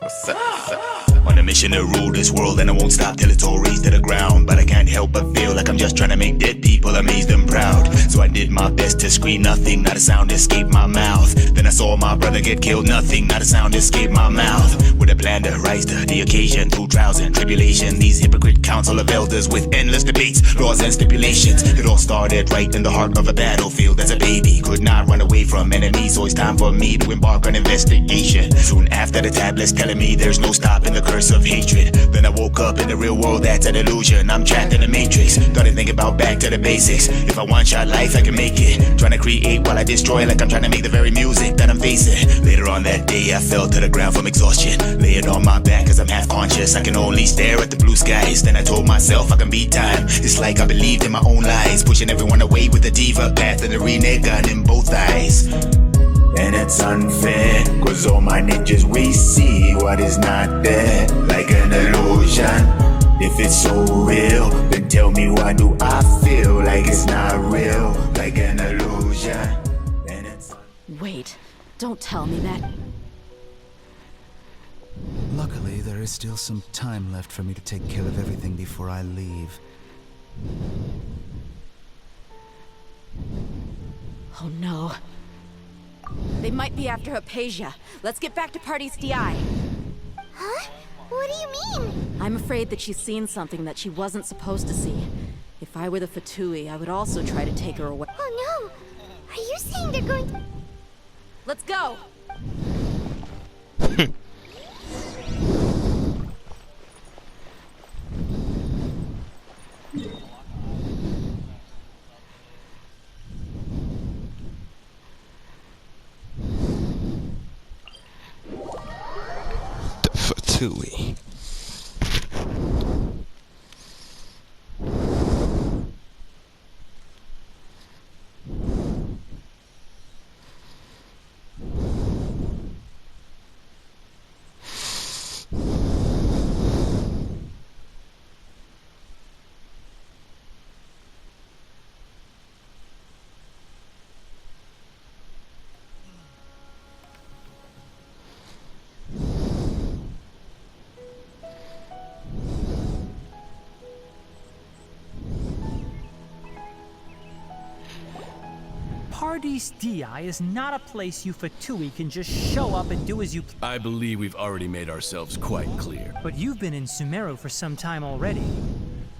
What's up? On a mission to rule this world, and I won't stop till it's all razed to the ground. But I can't help but feel like I'm just trying to make dead people amazed and proud. So I did my best to scream nothing, not a sound escaped my mouth. Then I saw my brother get killed, nothing, not a sound escaped my mouth. With a plan to rise to the occasion through trials and tribulation. These hypocrite council of elders with endless debates, laws and stipulations. It all started right in the heart of a battlefield as a baby. Could not run away from enemies, so it's time for me to embark on investigation. Soon after the tablets telling me there's no stopping the curse of hatred. Then I woke up in the real world, that's an illusion. I'm trapped in the matrix, started thinking about back to the basics. If I one-shot life, I can make it. Trying to create while I destroy, like I'm trying to make the very music that I'm facing. Later on that day, I fell to the ground from exhaustion. Laying on my back cause I'm half conscious. I can only stare at the blue skies. Then I told myself I can beat time. It's like I believed in my own lies, pushing everyone away with the diva path and the renegade gun in both eyes. And it's unfair, cause all my ninjas we see what is not there, like an illusion. If it's so real, then tell me why do I feel like it's not real, like an illusion. And it's Wait, don't tell me that. Luckily, there is still some time left for me to take care of everything before I leave. Oh no. They might be after Hypatia. Let's get back to Party's DI. Huh? What do you mean? I'm afraid that she's seen something that she wasn't supposed to see. If I were the Fatui, I would also try to take her away. Oh no! Are you saying they're going to... Let's go! Fatui. Party's DI is not a place you Fatui can just show up and do as you I believe we've already made ourselves quite clear. But you've been in Sumeru for some time already.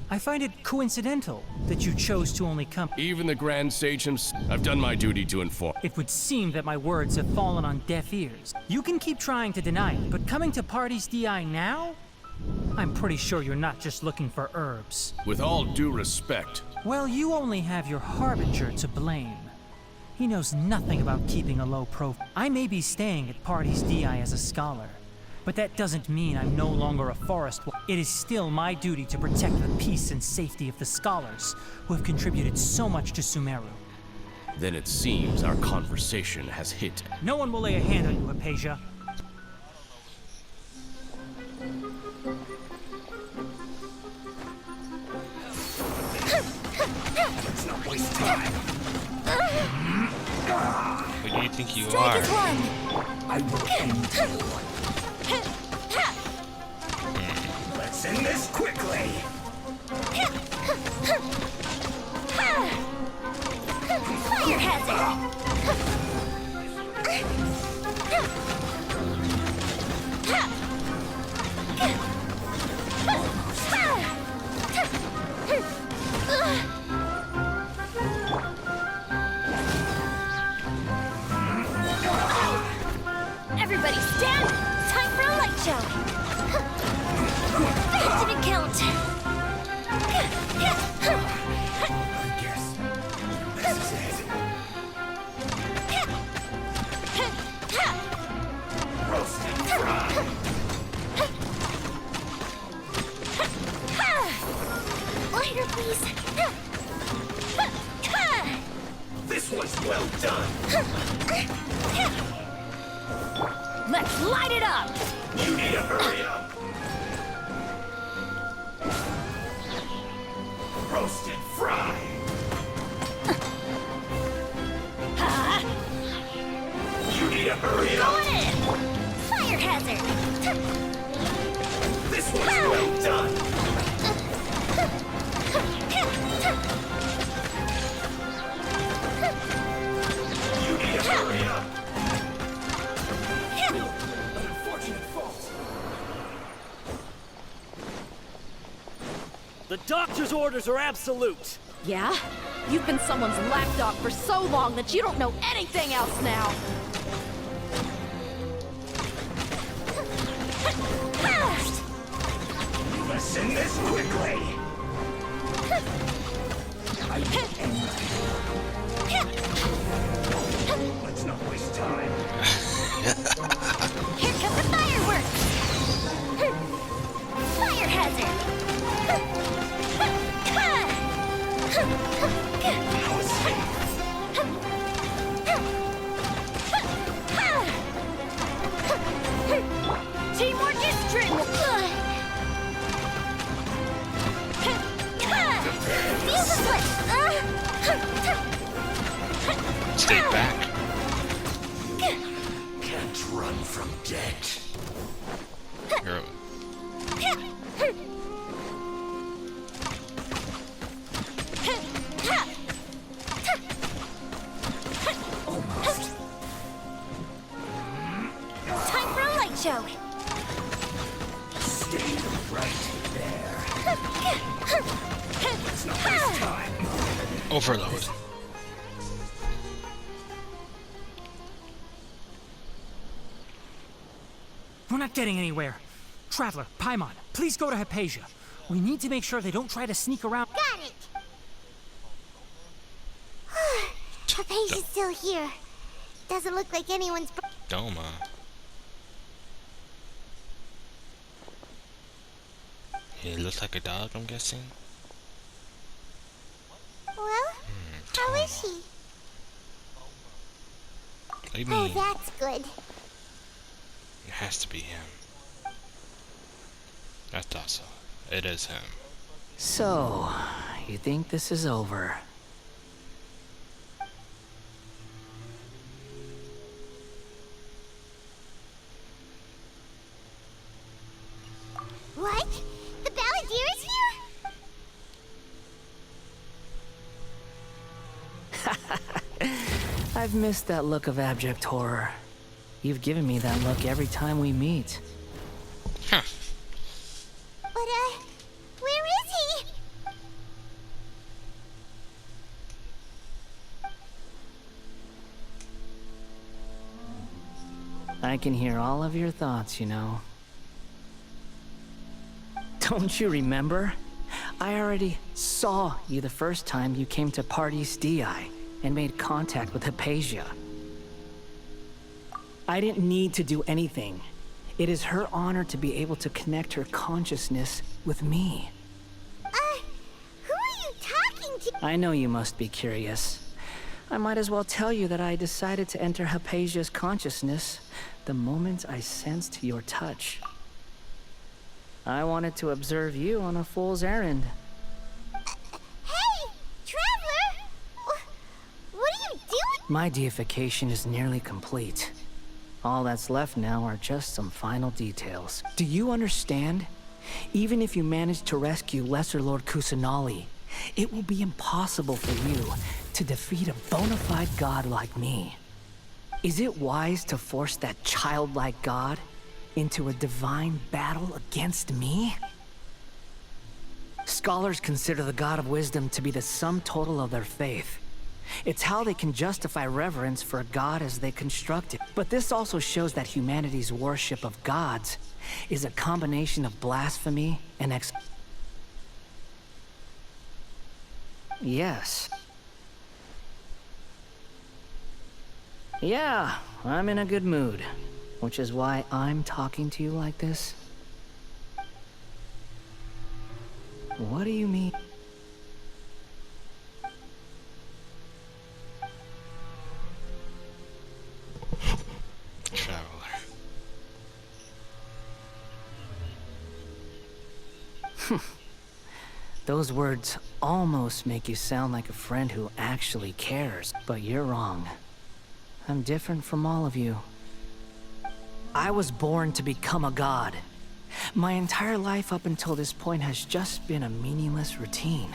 I find it coincidental that you chose to only come. Even the Grand Sage himself, I've done my duty to inform. It would seem that my words have fallen on deaf ears. You can keep trying to deny it, but coming to Party's DI now? I'm pretty sure you're not just looking for herbs. With all due respect, Well, you only have your Harbinger to blame. He knows nothing about keeping a low profile. I may be staying at Party's DI as a scholar, but that doesn't mean I'm no longer a forest. It is still my duty to protect the peace and safety of the scholars who have contributed so much to Sumeru. then it seems our conversation has hit. No one will lay a hand on you, Hypatia. Let's not waste time. Who do you think you Strike are? is one! I will end you. Let's end this quickly. Fire hazard! Everybody stand! Time for a light show! That didn't count! I guess this is it. Roasted fried. Lighter, please! This was well done. Let's light it up! You need to hurry up. Roasted fried. You need to hurry up. Going in! Fire hazard! This was well done! You need to hurry up! An unfortunate fault. The doctor's orders are absolute. Yeah? You've been someone's lapdog for so long that you don't know anything else now! Listen this quickly! I will end you. Let's not waste time. Here come the fireworks! Fire hazard! Now escape. Teamwork is strength! Feel the foot! Stay back. Can't run from death. Hero. Time for a light show! Stay right there. Let's not waste time. Overload. We're not getting anywhere. Traveler, Paimon, please go to Hypatia. We need to make sure they don't try to sneak around. Got it! Hypatia's still here. Doesn't look like anyone's... Doma. He looks like a dog, I'm guessing. Well, how is he? What do you Oh, mean? that's good. It has to be him. I thought so. It is him. So, you think this is over? What? The Balladeer is here? I've missed that look of abject horror. You've given me that look every time we meet. Huh. But, where is he? I can hear all of your thoughts, you know. Don't you remember? I already saw you the first time you came to Party's DI and made contact with Hypatia. I didn't need to do anything. It is her honor to be able to connect her consciousness with me. Who are you talking to? I know you must be curious. I might as well tell you that I decided to enter Hypatia's consciousness the moment I sensed your touch. I wanted to observe you on a fool's errand. Hey, Traveler! What are you doing? My deification is nearly complete. All that's left now are just some final details. Do you understand? Even if you manage to rescue Lesser Lord Kusanali, it will be impossible for you to defeat a bona fide god like me. Is it wise to force that childlike god into a divine battle against me? Scholars consider the god of wisdom to be the sum total of their faith. It's how they can justify reverence for a god as they construct it. But this also shows that humanity's worship of gods is a combination of blasphemy and Yes. Yeah, I'm in a good mood, which is why I'm talking to you like this. What do you mean? Traveler. Those words almost make you sound like a friend who actually cares, but you're wrong. I'm different from all of you. I was born to become a god. My entire life up until this point has just been a meaningless routine.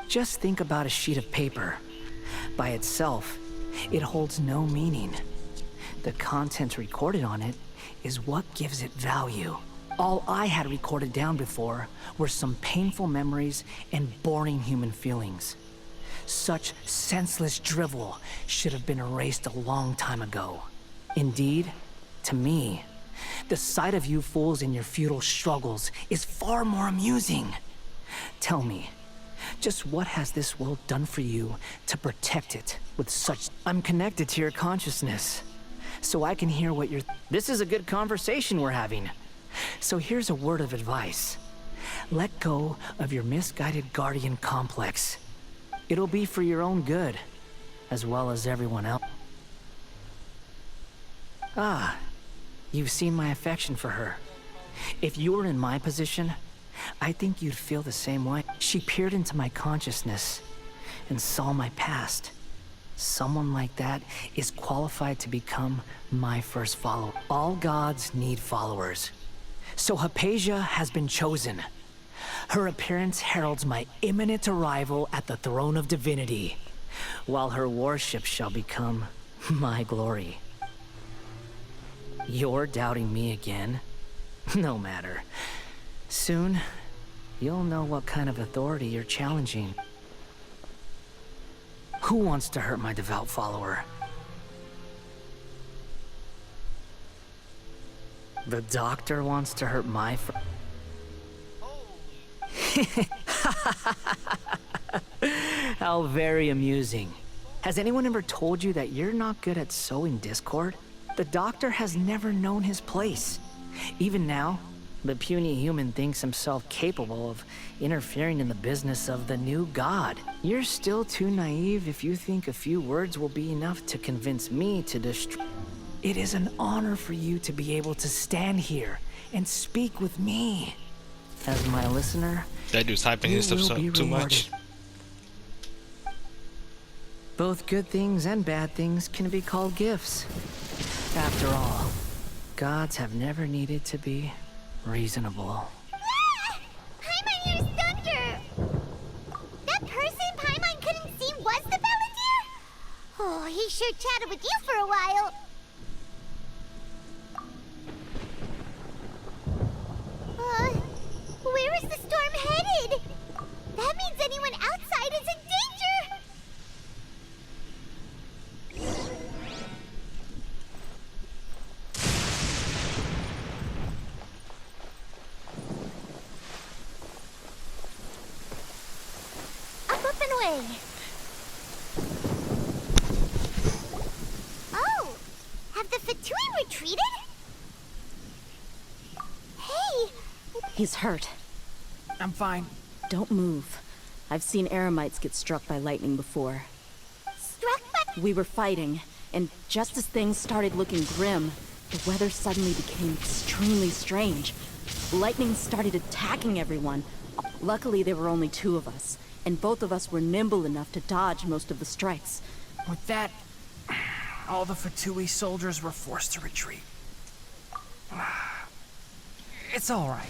Just think about a sheet of paper. By itself, it holds no meaning. The content recorded on it is what gives it value. All I had recorded down before were some painful memories and boring human feelings. Such senseless drivel should have been erased a long time ago. Indeed, to me, the sight of you fools in your futile struggles is far more amusing. Tell me, just what has this world done for you to protect it with such... I'm connected to your consciousness, so I can hear what you're... This is a good conversation we're having. So here's a word of advice. Let go of your misguided guardian complex. It'll be for your own good, as well as everyone else. Ah, you've seen my affection for her. If you were in my position, I think you'd feel the same way. She peered into my consciousness and saw my past. Someone like that is qualified to become my first follower. All gods need followers. So Hypatia has been chosen. Her appearance heralds my imminent arrival at the throne of divinity, while her worship shall become my glory. You're doubting me again? No matter. Soon, you'll know what kind of authority you're challenging. Who wants to hurt my devout follower? The doctor wants to hurt my How very amusing. Has anyone ever told you that you're not good at sowing discord? The doctor has never known his place. Even now, the puny human thinks himself capable of interfering in the business of the new god. You're still too naive if you think a few words will be enough to convince me to destroy. It is an honor for you to be able to stand here and speak with me. As my listener, That dude's hyping his stuff so, too much. Both good things and bad things can be called gifts. After all, gods have never needed to be reasonable. Ah! Paimon hears thunder! That person Paimon couldn't see was the Palantir? Oh, he sure chatted with you for a while. Where is the storm headed? That means anyone outside is in danger! Up and away. Oh, have the Fatui retreated? Hey! He's hurt. I'm fine. Don't move. I've seen Eremites get struck by lightning before. Struck by... We were fighting, and just as things started looking grim, the weather suddenly became extremely strange. Lightning started attacking everyone. Luckily, there were only two of us, and both of us were nimble enough to dodge most of the strikes. With that, all the Fatui soldiers were forced to retreat. It's all right.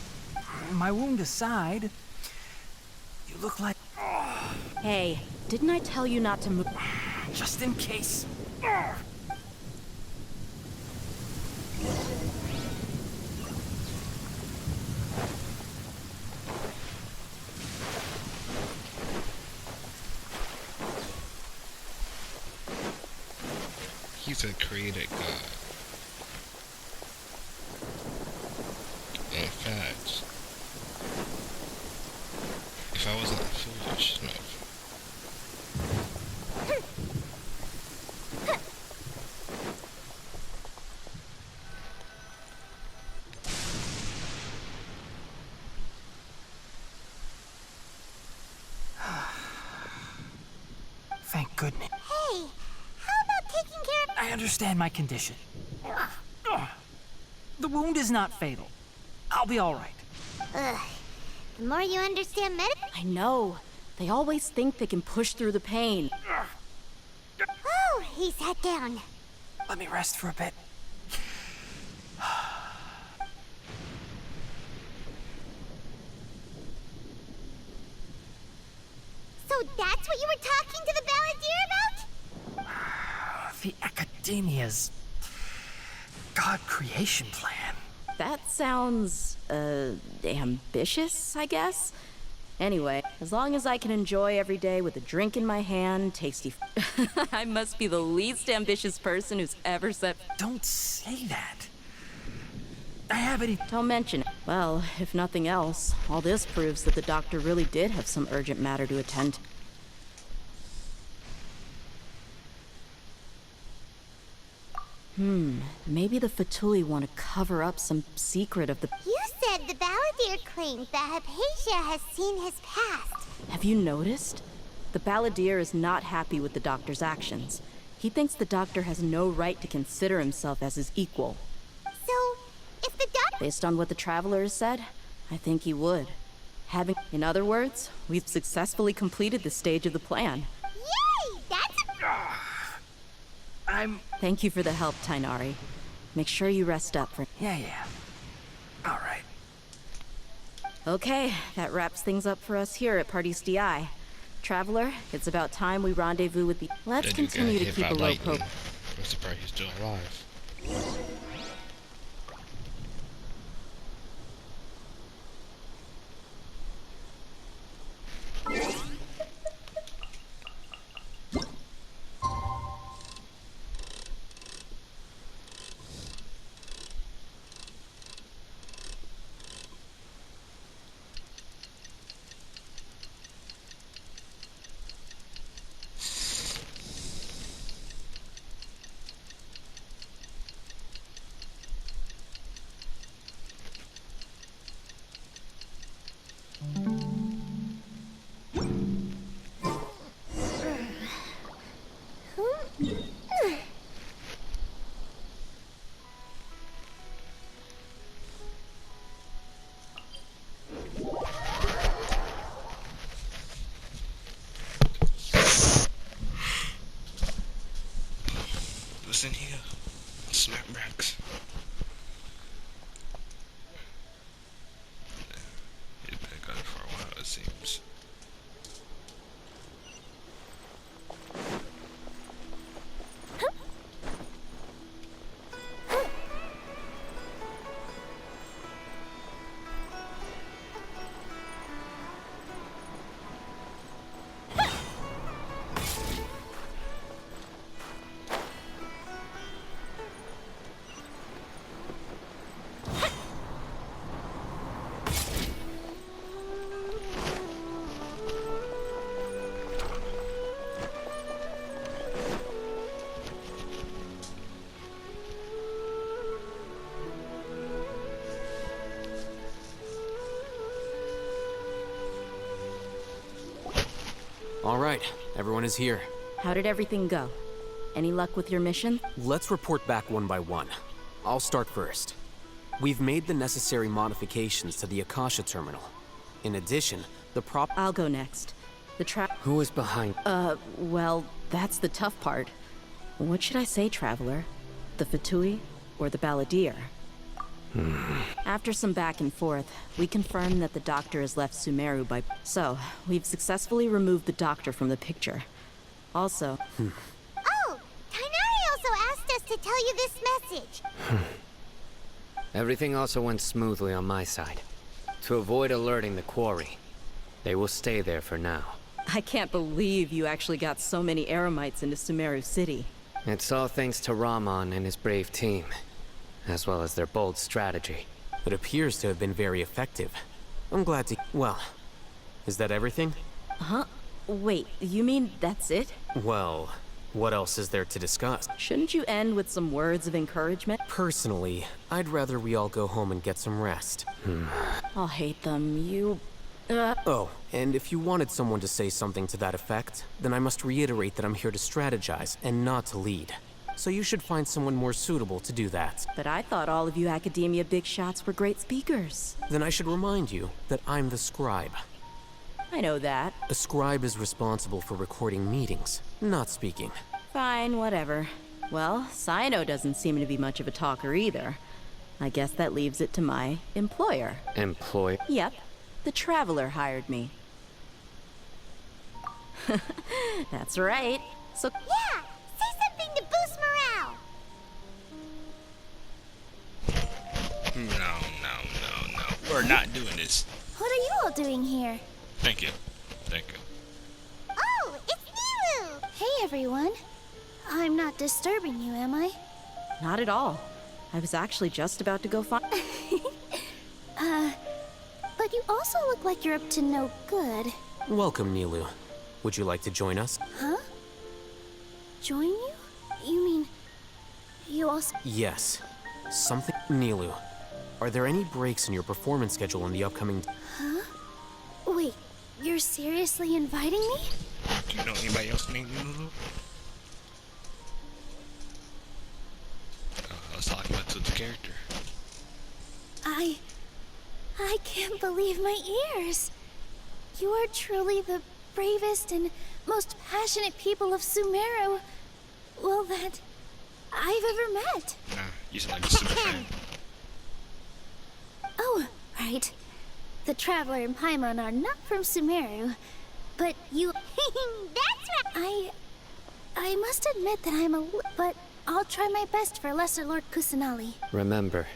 My wound aside, you look like... Hey, didn't I tell you not to move? Just in case. He's a created god. In fact, if I wasn't foolish enough. Thank goodness. Hey, how about taking care of... I understand my condition. The wound is not fatal. I'll be all right. Ugh. The more you understand medicine... I know. They always think they can push through the pain. Oh, he sat down. Let me rest for a bit. That's what you were talking to the Balladeer about? The Academia's God creation plan. That sounds, ambitious, I guess? Anyway, as long as I can enjoy every day with a drink in my hand, tasty I must be the least ambitious person who's ever set. Don't say that. I haven't. Don't mention it. Well, if nothing else, all this proves that the doctor really did have some urgent matter to attend to. Maybe the Fatui want to cover up some secret of the... You said the Balladeer claimed that Hypatia has seen his past. Have you noticed? The Balladeer is not happy with the doctor's actions. He thinks the doctor has no right to consider himself as his equal. So, if the doctor... Based on what the Traveler has said, I think he would. In other words, we've successfully completed the stage of the plan. Yay! That's a... Thank you for the help, Tainari. Make sure you rest up for... Yeah. All right. Okay, that wraps things up for us here at Party's DI. Traveler, it's about time we rendezvous with the... Let's That dude got continue to hit keep by a low lightning. profile. I'm surprised he's still alive. What's in here? Snapbacks. He's been gone for a while, it seems. All right, everyone is here. How did everything go? Any luck with your mission? Let's report back one by one. I'll start first. We've made the necessary modifications to the Akasha terminal. In addition, I'll go next. Who is behind? Well, that's the tough part. What should I say, Traveler? The Fatui or the Balladeer? After some back and forth, we confirmed that the doctor has left Sumeru by... So, we've successfully removed the doctor from the picture. Also... Oh! Tainari also asked us to tell you this message. Everything also went smoothly on my side. To avoid alerting the quarry, they will stay there for now. I can't believe you actually got so many Eremites into Sumeru City. It's all thanks to Rahman and his brave team, as well as their bold strategy. It appears to have been very effective. I'm glad to... Well, is that everything? Huh? Wait, you mean that's it? Well, what else is there to discuss? Shouldn't you end with some words of encouragement? Personally, I'd rather we all go home and get some rest. I'll hate them, you... Oh, and if you wanted someone to say something to that effect, then I must reiterate that I'm here to strategize and not to lead. So you should find someone more suitable to do that. But I thought all of you Academia big shots were great speakers. Then I should remind you that I'm the scribe. I know that. A scribe is responsible for recording meetings, not speaking. Fine, whatever. Well, Cyano doesn't seem to be much of a talker either. I guess that leaves it to my employer. Employ? Yep. The Traveler hired me. That's right. So, Yeah, say something to boost morale. No. We're not doing this. What are you all doing here? Thank you. Thank you. Oh, it's Nilu! Hey, everyone. I'm not disturbing you, am I? not at all. I was actually just about to go find... But you also look like you're up to no good. Welcome, Nilu. Would you like to join us? Huh? Join you? You mean... you also... Yes. Something... Nilu, are there any breaks in your performance schedule in the upcoming... Huh? Wait, you're seriously inviting me? Do you know anybody else named Lulu? I was talking about to the character. I can't believe my ears. You are truly the bravest and most passionate people of Sumeru, well, that I've ever met. Nah, you sound like a super fan. Oh, right. The Traveler and Paimon are not from Sumeru, but you... That's right! I must admit that but I'll try my best for Lesser Lord Kusanali. Remember,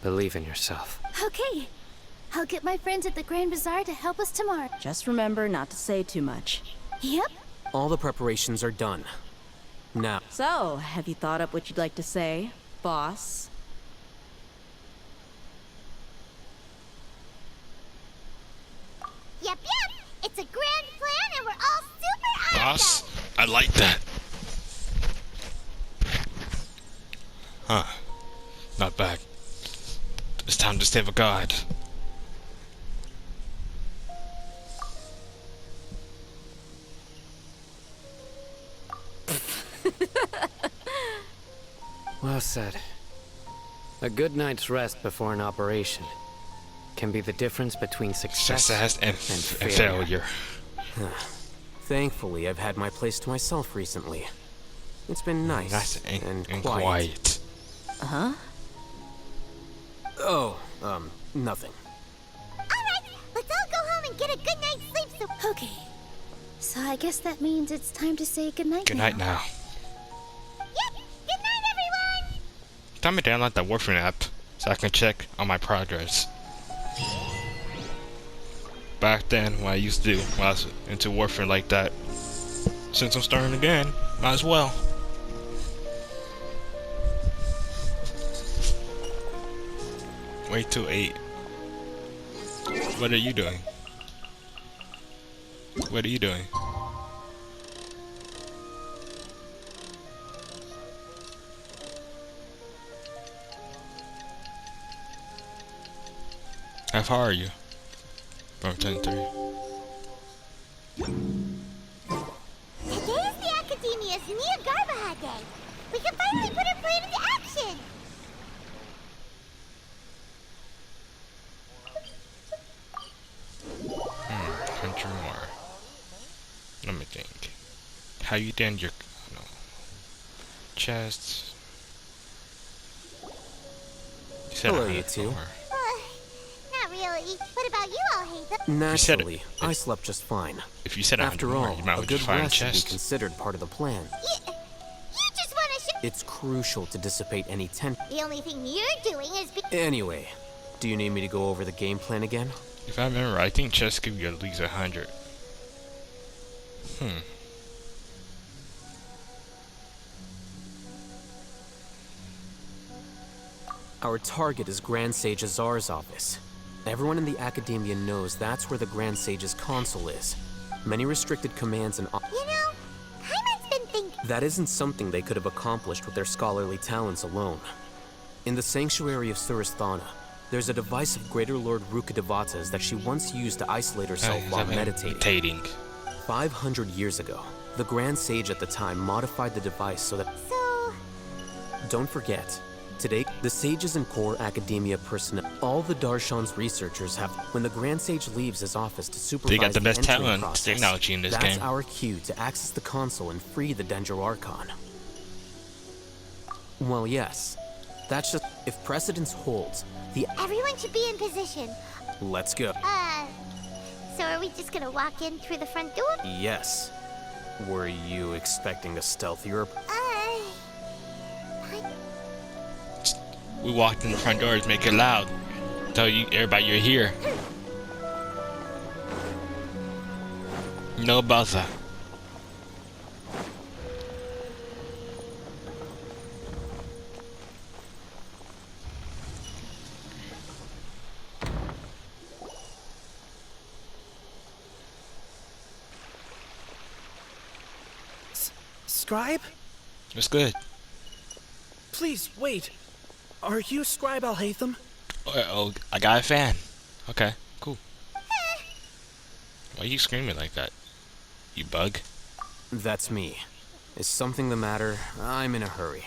believe in yourself. Okay. I'll get my friends at the Grand Bazaar to help us tomorrow. Just remember not to say too much. Yep. All the preparations are done. Now... So, have you thought up what you'd like to say, boss? Yep. It's a grand plan and we're all super Boss, awesome. I like that. Huh. Not bad. It's time to save a god. Well said. A good night's rest before an operation can be the difference between success and failure. Thankfully, I've had my place to myself recently. It's been nice and quiet. Uh-huh. Oh, nothing. Alright, let's all go home and get a good night's sleep so... Okay. So I guess that means it's time to say goodnight Good night now. Yep, good night everyone! Time to download the Warframe app so I can check on my progress. Back then, what I used to do when I was into Warframe like that. Since I'm starting again, might as well. Wait till 8. What are you doing? What are you doing? How far are you? From 10-3. Today is the Academia's Nia Garbaha Day. We can finally put our plan into action. Country more. Let me think. How you done your chests? You said Hello, you two. Not really. What about you all, Hazel? Naturally, I slept just fine. If you said After all, you might a just good find rest should be chest. considered part of the plan. You just want to It's crucial to dissipate any tension. The only thing you're doing is Anyway, do you need me to go over the game plan again? If I remember, I think chests give you at least 100. Our target is Grand Sage Azar's office. Everyone in the Academia knows that's where the Grand Sage's console is. Many restricted commands and... You know, Paimon's been thinking... That isn't something they could have accomplished with their scholarly talents alone. In the Sanctuary of Suristhana, there's a device of Greater Lord Rukkhadevata's that she once used to isolate herself while meditating. 500 years ago, the Grand Sage at the time modified the device so that... So... Don't forget, today, the sages and core academia personnel, all the Darshan's researchers have... When the Grand Sage leaves his office to supervise They got the best entering talent process, technology in this that's game. our cue to access the console and free the Dendro Archon. Well, yes. That's just... If precedence holds, the... Everyone should be in position. Let's go. So are we just gonna walk in through the front door? Yes. Were you expecting a stealthier? We walked in the front doors, make it loud. Tell you everybody you're here. No buzzer. Scribe? It's good. Please, wait. Are you Scribe Alhaitham? Oh, I got a fan. Okay, cool. Why are you screaming like that? You bug? That's me. Is something the matter? I'm in a hurry.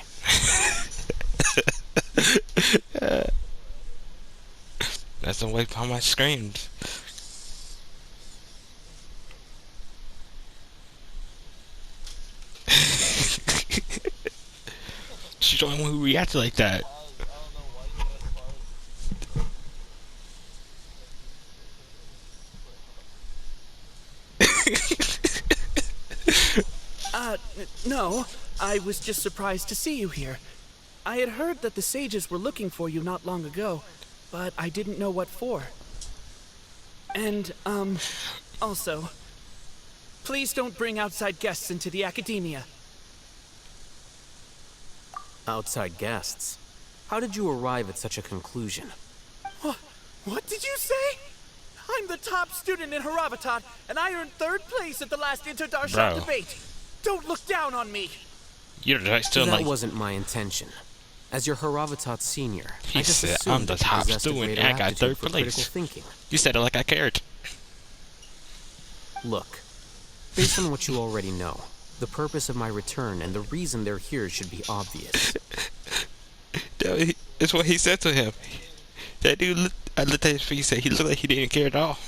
That's the way how much screamed. She's the only one who reacted like that. No. I was just surprised to see you here. I had heard that the sages were looking for you not long ago, but I didn't know what for. And, also, please don't bring outside guests into the academia. Outside guests? How did you arrive at such a conclusion? What did you say? I'm the top student in Haravatat, and I earned 3rd place at the last Interdarshan debate. Don't look down on me. You're still that like... wasn't my intention. As your Haravatat senior, He I just said, assumed I'm the that you top possessed a student greater and I got aptitude 3rd for critical place. thinking. You said it like I cared. Look, based on what you already know, the purpose of my return and the reason they're here should be obvious. That's what he said to him. That dude, I looked at his face, he looked like he didn't care at all.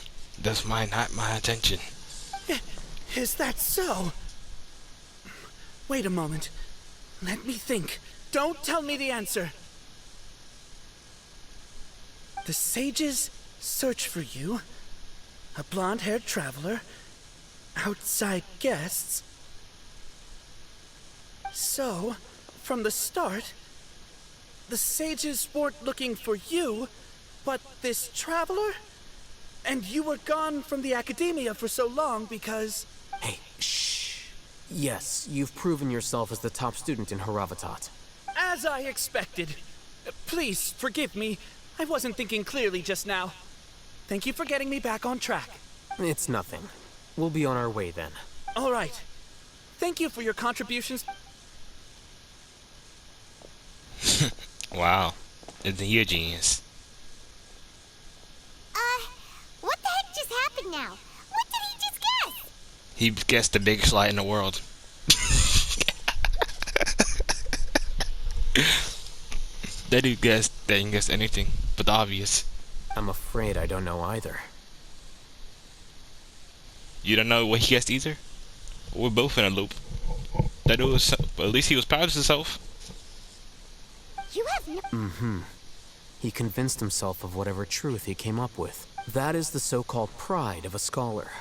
That's not my intention. Is that so? Wait a moment. Let me think. Don't tell me the answer. The sages search for you. A blonde-haired traveler. Outside guests. So, from the start, the sages weren't looking for you, but this traveler? And you were gone from the academia for so long because... Hey, shh. Yes, you've proven yourself as the top student in Haravatat. As I expected. Please, forgive me. I wasn't thinking clearly just now. Thank you for getting me back on track. It's nothing. We'll be on our way then. All right. Thank you for your contributions. Wow. Isn't he a genius? What the heck just happened now? What did he just guess? He guessed the biggest lie in the world. That dude guessed, they didn't guess anything but the obvious. I'm afraid I don't know either. You don't know what he guessed either? We're both in a loop. That dude was, at least he was proud of himself. You have no... He convinced himself of whatever truth he came up with. That is the so-called pride of a scholar.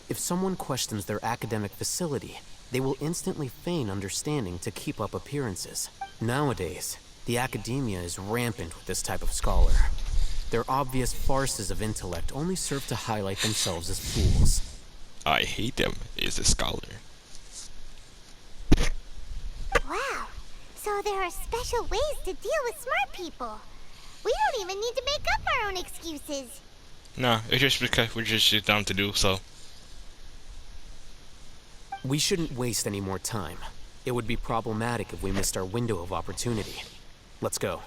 If someone questions their academic facility, they will instantly feign understanding to keep up appearances. Nowadays, the academia is rampant with this type of scholar. Their obvious farces of intellect only serve to highlight themselves as fools. I hate them is a scholar. Wow. So there are special ways to deal with smart people. We don't even need to make up our own excuses. No, it's just because we're just dumb to do so. We shouldn't waste any more time. It would be problematic if we missed our window of opportunity. Let's go.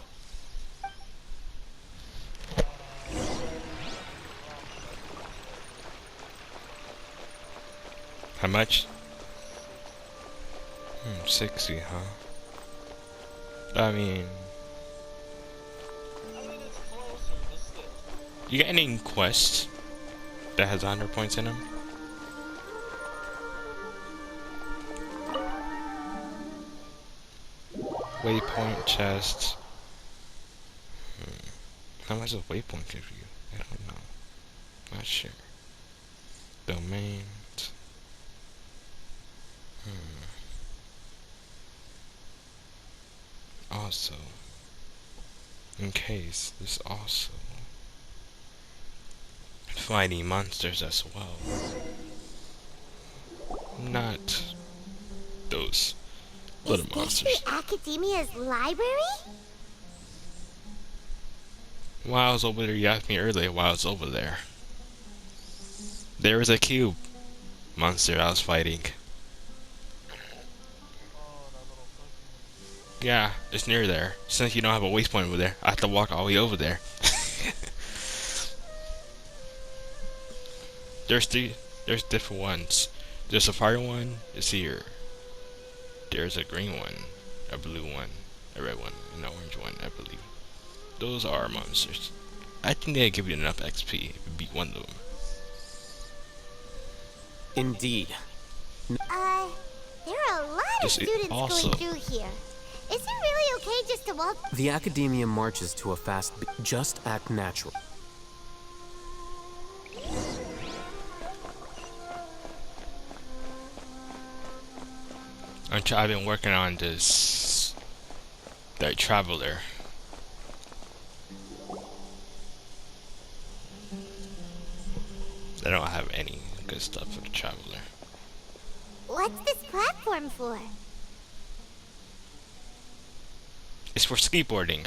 How much? 60, huh? I mean... You got any quests that has 100 points in them? Waypoint chest. How much does waypoint give you? I don't know. Not sure. Domains. Also, in case, there's also fighting monsters as well. Not those little monsters. Is this the Academia's library? While I was over there, you asked me earlier while I was over there. There was a cube monster I was fighting. Yeah, it's near there. Since you don't have a waypoint over there, I have to walk all the way over there. There's different ones. There's a fire one, it's here. There's a green one, a blue one, a red one, and an orange one, I believe. Those are monsters. I think they give you enough XP if you beat one of them. Indeed. There are a lot of students going through here. Is it really okay just to walk? The Academia marches to a fast beat. Just act natural. I've been working on this traveler. I don't have any good stuff for the traveler. What's this platform for? It's for skateboarding.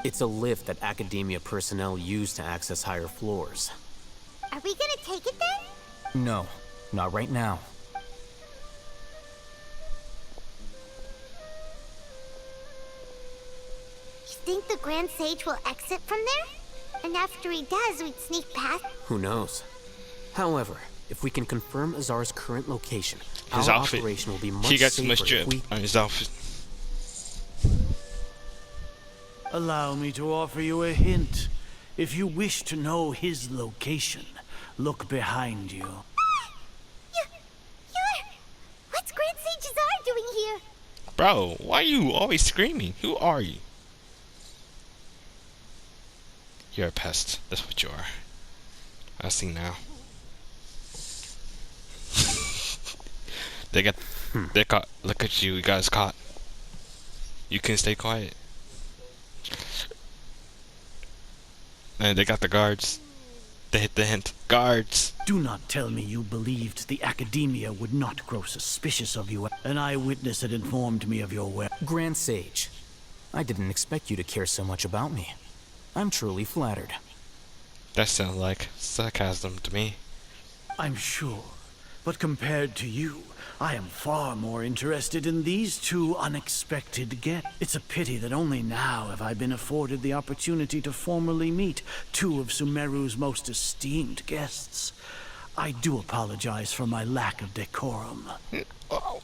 It's a lift that Academia personnel use to access higher floors. Are we gonna take it then? No, not right now. You think the Grand Sage will exit from there? And after he does, we'd sneak past? Who knows? However, if we can confirm Azar's current location, His our outfit. operation will be much He got safer too much if drip we... on his outfit. Allow me to offer you a hint. If you wish to know his location, look behind you. What's Grand Sage Azar doing here? Bro, why are you always screaming? Who are you? You're a pest. That's what you are. I see now. They caught. Look at you. You guys caught. You can stay quiet. And they got the guards. They hit the hint. Guards. Do not tell me you believed the Academia would not grow suspicious of you. An eyewitness had informed me of your Grand Sage, I didn't expect you to care so much about me. I'm truly flattered. That sounds like sarcasm to me. I'm sure, but compared to you, I am far more interested in these two unexpected guests. It's a pity that only now have I been afforded the opportunity to formally meet two of Sumeru's most esteemed guests. I do apologize for my lack of decorum. Oh,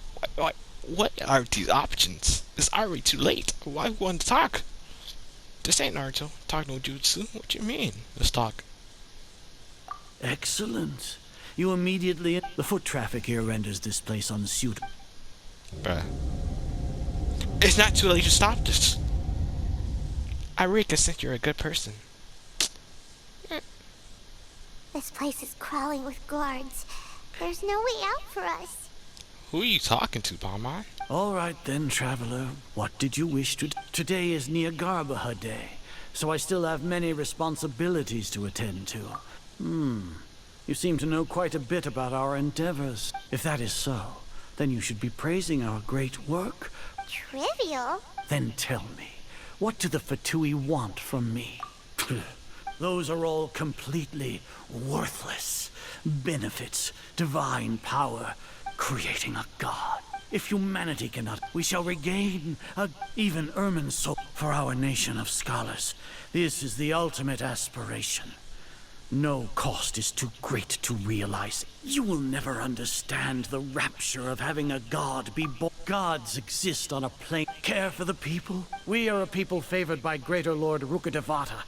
what are these options? It's already too late. Why want to talk? This ain't Naruto. Talk no jutsu. What you mean? Let's talk. Excellent. You immediately... The foot traffic here renders this place unsuitable. Bruh. It's not too late to stop this. I really consider you're a good person. This place is crawling with guards. There's no way out for us. Who are you talking to, Palmon? All right then, traveler. What did you wish to... Today is Niagarbaha Day, so I still have many responsibilities to attend to. You seem to know quite a bit about our endeavors. If that is so, then you should be praising our great work. Trivial? Then tell me, what do the Fatui want from me? Those are all completely worthless. Benefits, divine power, creating a god. If humanity cannot, we shall regain even Ermin's soul for our nation of scholars. This is the ultimate aspiration. No cost is too great to realize. You will never understand the rapture of having a god be born. Gods exist on a plane. Care for the people? We are a people favored by Greater Lord Rukkhadevata.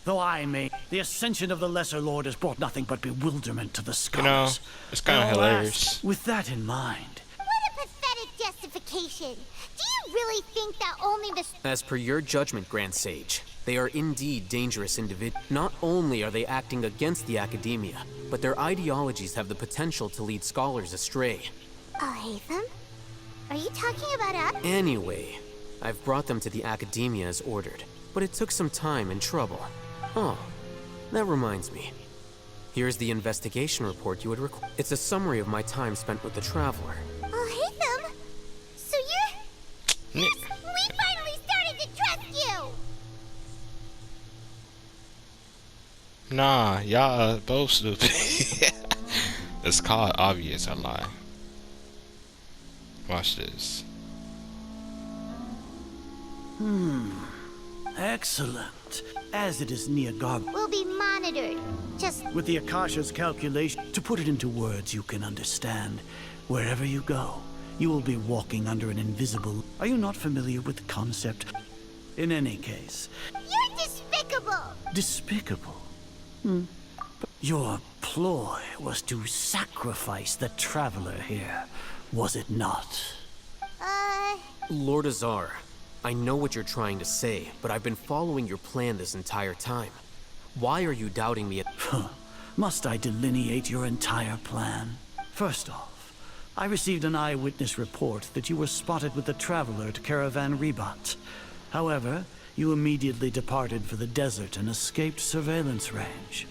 Though I may, the ascension of the Lesser Lord has brought nothing but bewilderment to the scholars. You know, it's kind of hilarious. With that in mind... What a pathetic justification. Do you really think that only the... As per your judgment, Grand Sage, They are indeed dangerous individuals. Not only are they acting against the academia, but their ideologies have the potential to lead scholars astray. Oh, Hatham? Are you talking about us? Anyway, I've brought them to the academia as ordered, but it took some time and trouble. Oh, that reminds me. Here's the investigation report you had requested. It's a summary of my time spent with the Traveler. Oh, Hatham? So you're... We finally started to trust you! Nah, y'all both stupid. It's called obvious, I lie. Watch this. Excellent. As it is near Garb, We'll be monitored. Just... with the Akasha's calculation, to put it into words you can understand, wherever you go, you will be walking under an invisible... Are you not familiar with the concept? In any case... You're despicable! Despicable? Your ploy was to sacrifice the Traveler here, was it not? Lord Azar, I know what you're trying to say, but I've been following your plan this entire time. Why are you doubting me? Must I delineate your entire plan? First off, I received an eyewitness report that you were spotted with the Traveler at Caravan Ribat. However, you immediately departed for the desert and escaped surveillance range.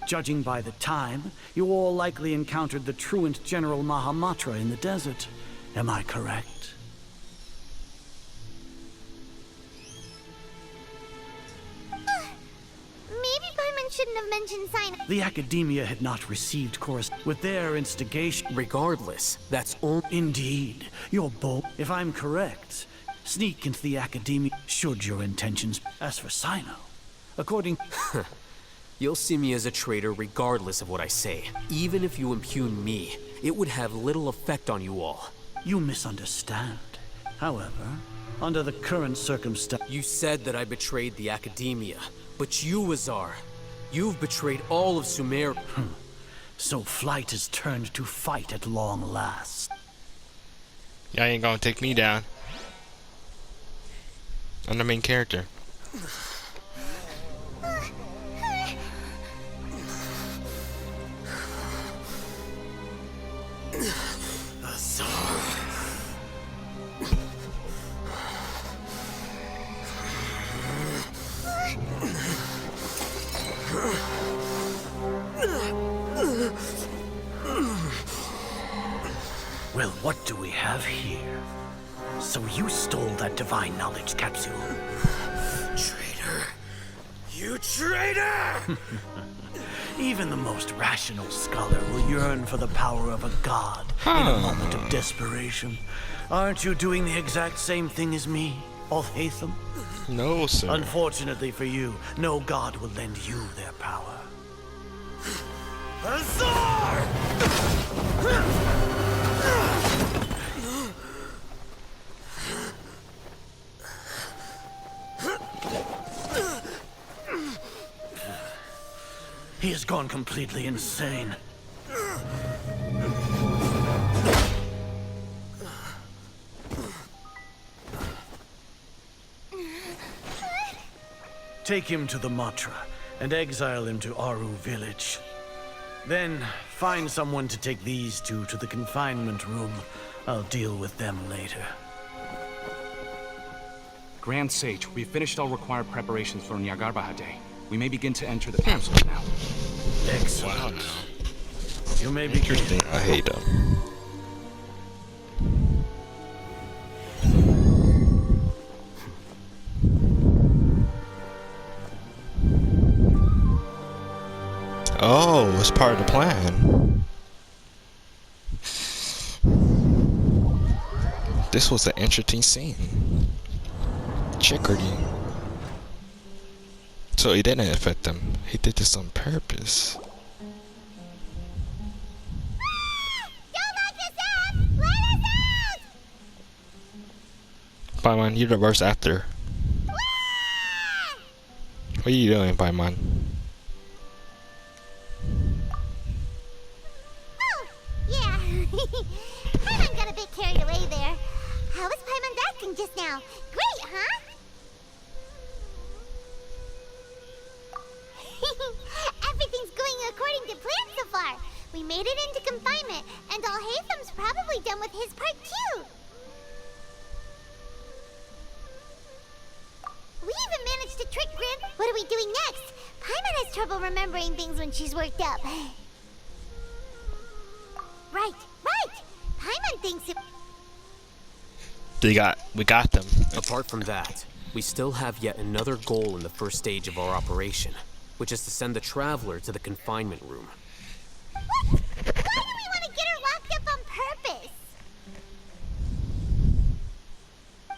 Judging by the time, you all likely encountered the truant General Mahamatra in the desert. Am I correct? Maybe Paimon shouldn't have mentioned sign. The Academia had not received correspondence with their instigation. Regardless, that's all. Indeed, you're bold. If I'm correct, sneak into the Academia should your intentions. As for Sino, according... You'll see me as a traitor regardless of what I say. Even if you impugn me, it would have little effect on you all. You misunderstand. However, under the current circumstances... You said that I betrayed the Academia, but you, Azar, you've betrayed all of Sumer. So flight has turned to fight at long last. Y'all ain't gonna take me down. I'm the main character. Well, what do we have here? So you stole that divine knowledge capsule. Traitor! You traitor! Even the most rational scholar will yearn for the power of a god in a moment of desperation. Aren't you doing the exact same thing as me, Alhaitham? No, sir. Unfortunately for you, no god will lend you their power. Azar! He has gone completely insane. Take him to the Matra and exile him to Aru village. Then find someone to take these two to the confinement room. I'll deal with them later. Grand Sage, we've finished all required preparations for Nyagarbahar Day. We may begin to enter the capsules now. Excellent. Wow, no. You may be Interesting. I hate them. Oh, it's part of the plan. This was an interesting scene. Chickadee. So he didn't affect them. He did this on purpose. Don't lock us up! Let us out! Paimon, you're the worst actor. What are you doing, Paimon? Oh, yeah. Paimon got a bit carried away there. How was Paimon's acting just now? Great, huh? We made it into confinement, and Alhatham's probably done with his part too. We even managed to trick Grim. What are we doing next? Paimon has trouble remembering things when she's worked up. Right. Paimon thinks it... We got them. Apart from that, we still have yet another goal in the first stage of our operation, which is to send the Traveler to the confinement room. What? Why do we want to get her locked up on purpose?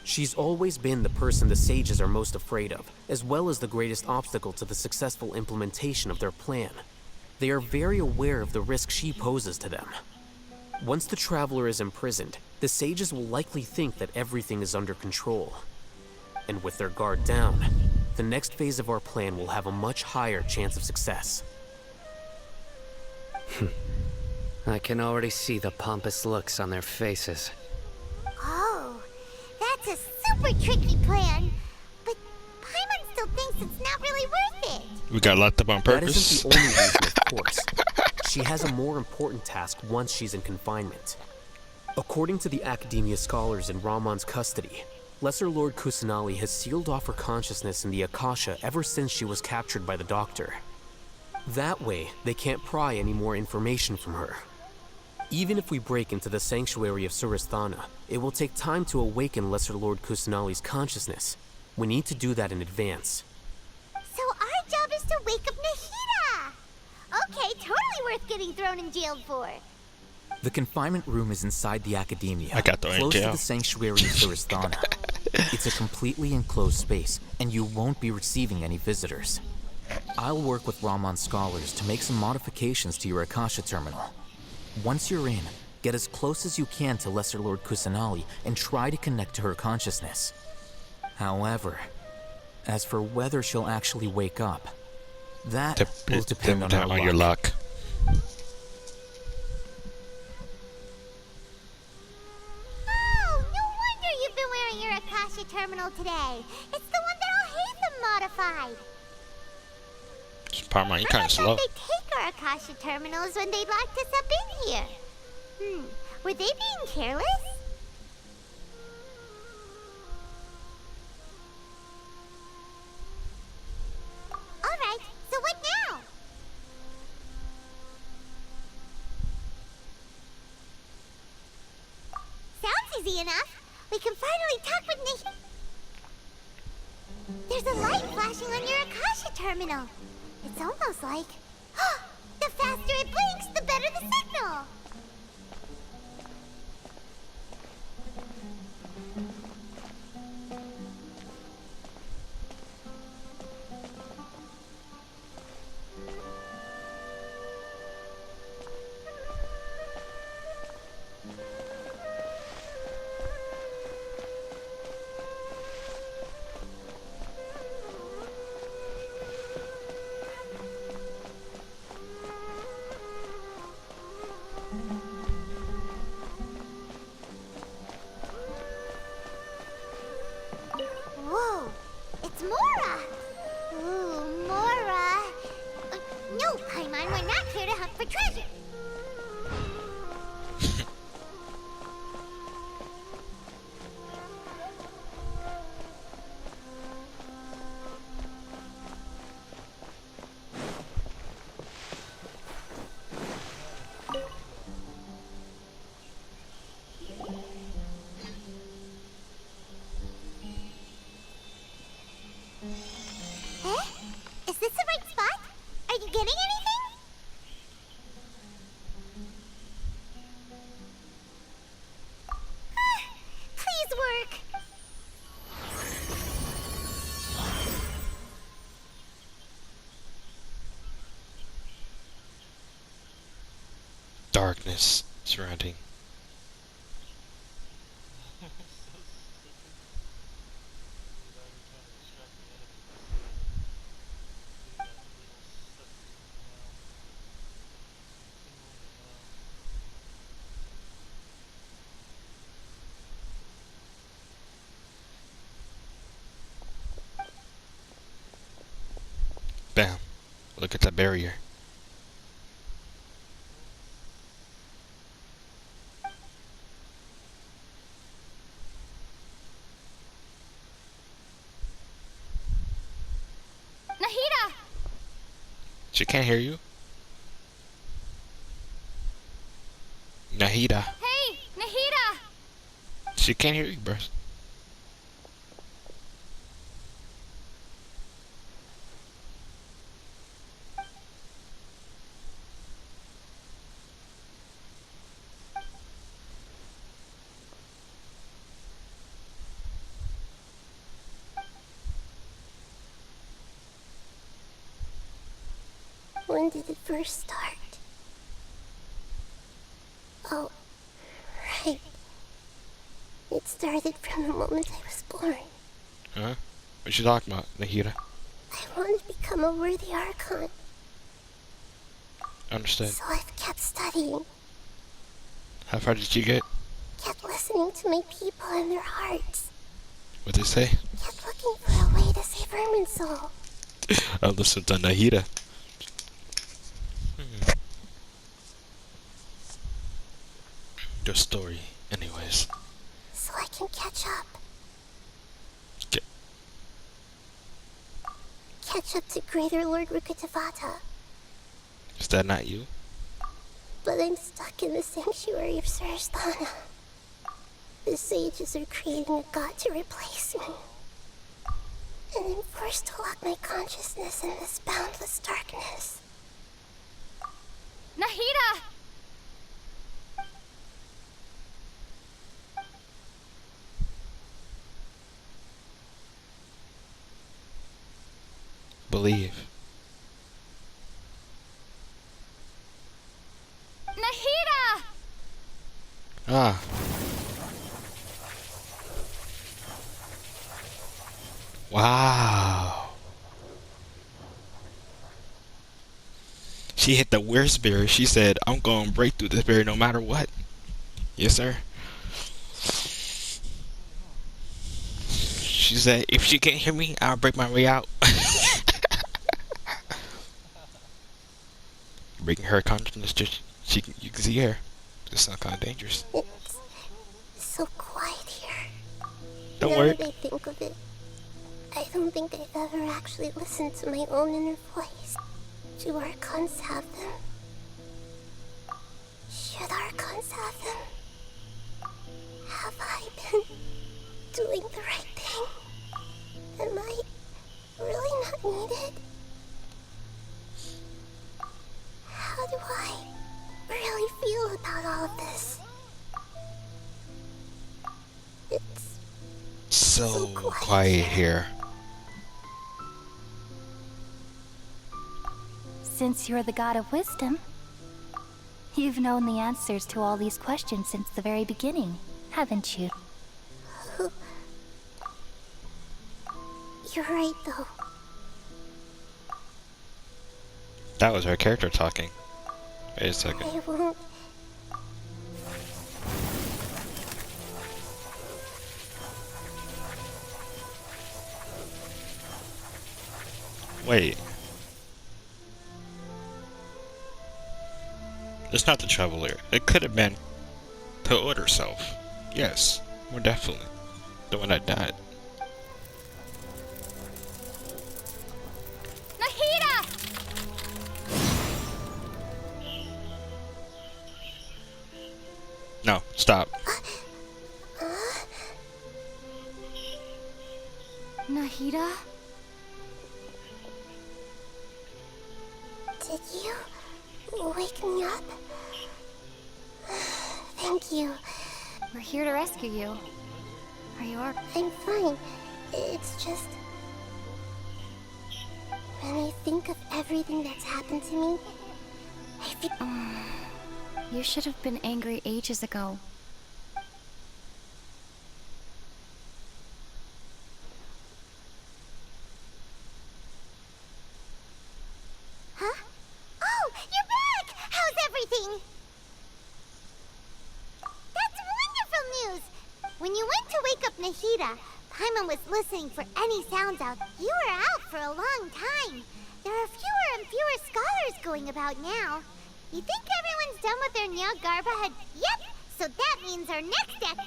She's always been the person the sages are most afraid of, as well as the greatest obstacle to the successful implementation of their plan. They are very aware of the risk she poses to them. Once the Traveler is imprisoned, the sages will likely think that everything is under control. And with their guard down, the next phase of our plan will have a much higher chance of success. I can already see the pompous looks on their faces. Oh, that's a super tricky plan. But Paimon still thinks it's not really worth it. We got locked up on purpose. That isn't the only reason, of course. She has a more important task once she's in confinement. According to the Academia scholars in Ramon's custody, Lesser Lord Kusanali has sealed off her consciousness in the Akasha ever since she was captured by the Doctor. That way, they can't pry any more information from her. Even if we break into the sanctuary of Surasthana, it will take time to awaken Lesser Lord Kusanali's consciousness. We need to do that in advance. So our job is to wake up Nahida! Okay, totally worth getting thrown in jail for. The confinement room is inside the Academia, I got thrown in close jail. to the sanctuary of Surasthana. It's a completely enclosed space, and you won't be receiving any visitors. I'll work with Ramon's scholars to make some modifications to your Akasha terminal. Once you're in, get as close as you can to Lesser Lord Kusanali and try to connect to her consciousness. However, as for whether she'll actually wake up, that will depend on our luck. Your luck. Oh, no wonder you've been wearing your Akasha terminal today. It's the one that Alhaitham modified. Paimon, you kind of slow. They take our Akasha terminals when they locked us up in here. Were they being careless? Alright, so what now? Sounds easy enough. We can finally talk with Nish. There's a light flashing on your Akasha terminal. It's almost like... the faster it blinks, the better the signal! Whoa! It's Mora! Ooh, Mora! No, Paimon, we're not here to hunt for treasure! Is this the right spot? Are you getting anything? Please work. Darkness surrounding. Bam. Look at that barrier. She can't hear you. Nahida. Hey, Nahida! She can't hear you, bro. When did it first start? Oh, right. It started from the moment I was born. Huh? What you talking about, Nahida? I want to become a worthy Archon. Understood. So I've kept studying, How far did you get? kept listening to my people and their hearts, What they say? kept looking for a way to save Irminsul. I listened to Nahida. Your story, anyways. So I can catch up. Get. Catch up to Greater Lord Rukkhadevata. Is that not you? But I'm stuck in the sanctuary of Surasthana. The sages are creating a god to replace me. And I'm forced to lock my consciousness in this boundless darkness. Nahida! Believe. Nahida! Ah. Wow. She hit the worst barrier. She said, I'm going to break through this barrier no matter what. Yes, sir. She said, if she can't hear me, I'll break my way out. Breaking her consciousness, just you can see her. This sounds kind of dangerous. It's so quiet here. Don't now worry. that I think of it, I don't think I've ever actually listened to my own inner voice. Do Archons have them? Should Archons have them? Have I been doing the right thing? Am I really not needed? How do I really feel about all of this? It's So quiet here. Since you're the god of wisdom, you've known the answers to all these questions since the very beginning, haven't you? You're right, though. That was her character talking. Wait a second. I won't. Wait. It's not the Traveler. It could have been the Order Self. Yes, more definitely. The one that died. Nahida! No, stop. Nahida? Did you wake me up? Thank you. We're here to rescue you. Are you all right? I'm fine. It's just... when I think of everything that's happened to me, I feel... You should have been angry ages ago. Huh? Oh, you're back! How's everything? That's wonderful news! When you went to wake up Nahida, Paimon was listening for any sounds out. You were out for a long time. There are fewer and fewer scholars going about now. You think everyone's done with their Nyagarba? Yep! So that means our next step...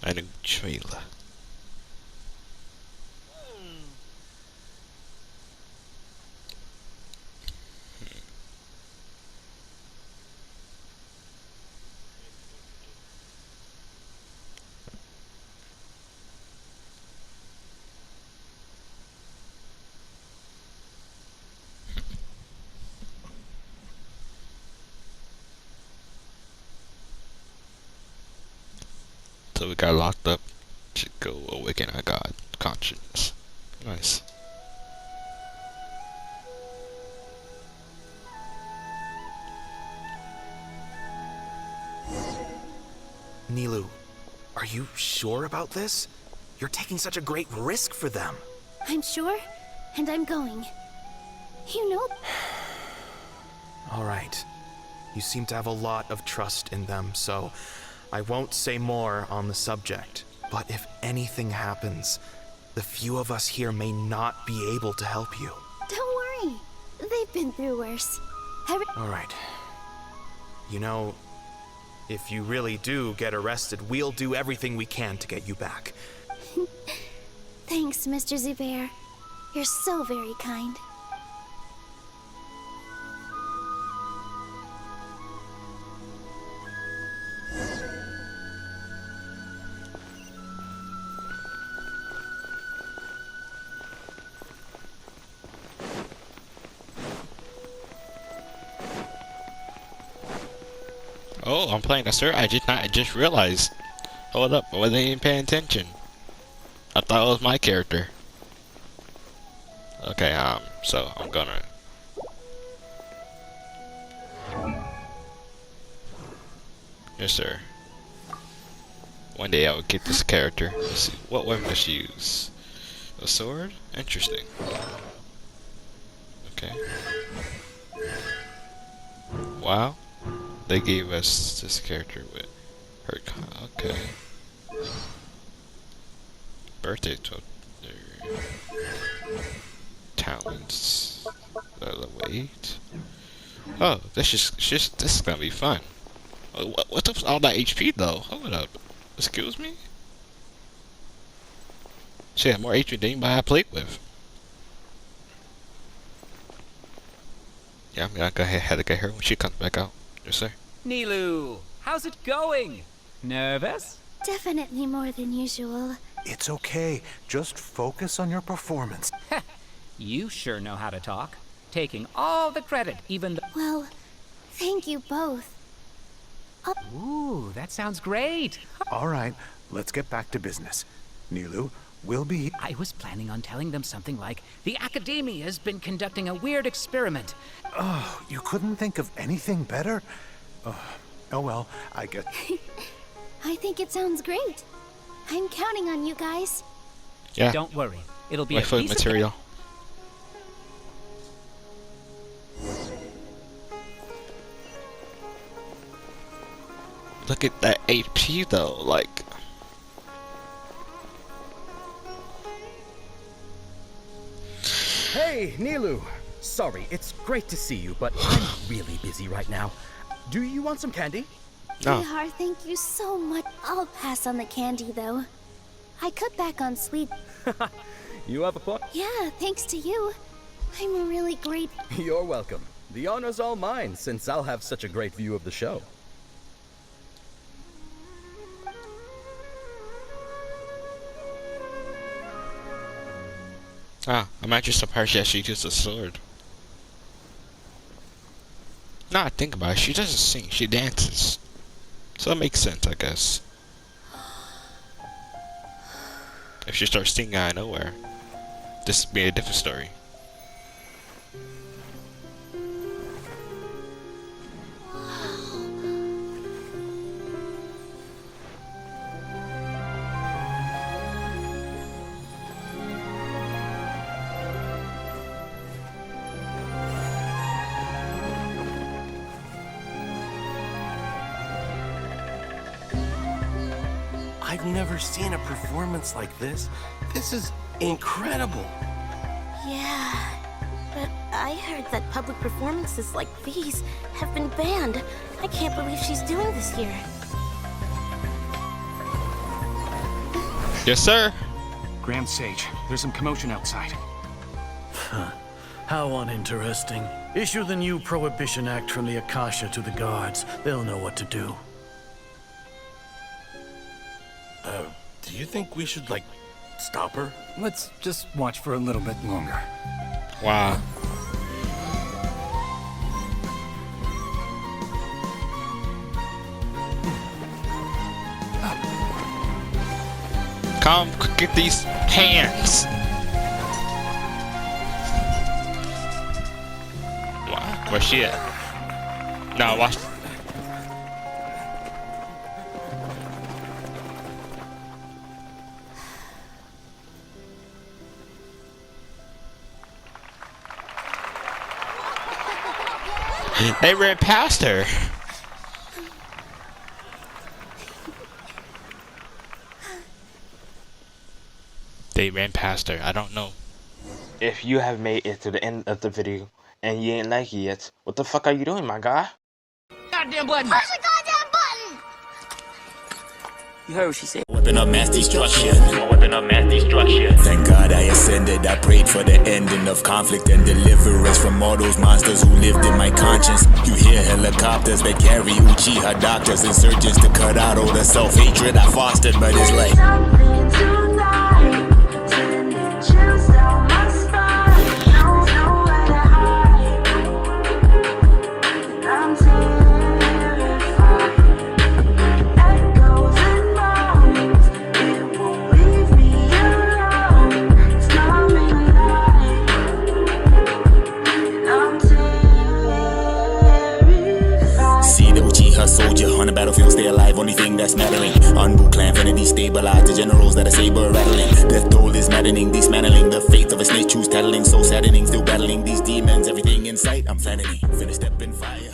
a new trailer. So we got locked up to go awaken our god conscience. Nice. Nilu, are you sure about this? You're taking such a great risk for them. I'm sure, and I'm going. You know... All right. You seem to have a lot of trust in them, so I won't say more on the subject. But if anything happens, the few of us here may not be able to help you. Don't worry. They've been through worse. All right. You know, if you really do get arrested, we'll do everything we can to get you back. Thanks, Mr. Zubair. You're so very kind. Oh, I'm playing a sir. I just realized. Hold up, I wasn't even paying attention. I thought it was my character. Okay, so I'm gonna. Yes, sir. One day I will get this character. Let's see, what weapon does she use? A sword? Interesting. Okay. Wow. They gave us this character with her. Okay. Birthday to their talents. Wait. Oh, this is gonna be fun. What's up with all that HP though? Hold up. Excuse me? She had more HP than anybody I played with. Yeah, I'm gonna go ahead and get her when she comes back out. Yes, sir. Nilu, how's it going? Nervous? Definitely more than usual. It's okay. Just focus on your performance. You sure know how to talk. Taking all the credit, even though... Well, thank you both. Ooh, that sounds great. All right, let's get back to business. Nilu, we'll be... I was planning on telling them something like, the Academia's been conducting a weird experiment. Oh, you couldn't think of anything better? Oh well, I get... I think it sounds great. I'm counting on you guys. Yeah. Don't worry. It'll be my a food piece material. Look at that HP though, like. Hey, Nilu. Sorry, it's great to see you, but I'm really busy right now. Do you want some candy? No. Bihar, thank you so much. I'll pass on the candy, though. I cut back on sweet. You have a point? Yeah, thanks to you. I'm really great. You're welcome. The honor's all mine, since I'll have such a great view of the show. Ah, I'm actually surprised she actually used a sword. Now I think about it, she doesn't sing, she dances. So it makes sense, I guess. If she starts singing out of nowhere, this would be a different story. I've never seen a performance like this. This is incredible. Yeah, but I heard that public performances like these have been banned. I can't believe she's doing this here. Yes, sir. Grand Sage, there's some commotion outside. How uninteresting. Issue the new Prohibition Act from the Akasha to the guards. They'll know what to do. Do you think we should, like, stop her? Let's just watch for a little bit longer. Wow. Come get these hands. Wow, where's she at? No, watch. They ran past her. They ran past her. I don't know. If you have made it to the end of the video and you ain't like it yet, what the fuck are you doing, my guy? Goddamn button! Push the goddamn button! You heard what she said. Weapon of mass destruction. Weapon of mass destruction. Thank God I ascended. I prayed for the ending of conflict and deliverance from all those monsters who lived in my conscience. You hear helicopters that carry Uchiha doctors, insurgents to cut out all the self-hatred I fostered, but it's like soldier on the battlefield, stay alive, only thing that's mattering. Unbu clan, vanity stabilized, the generals that are saber rattling. Death toll is maddening, dismantling the faith of a snake, choose tattling, so saddening, still battling these demons, everything in sight, I'm fanning. Finna step in fire.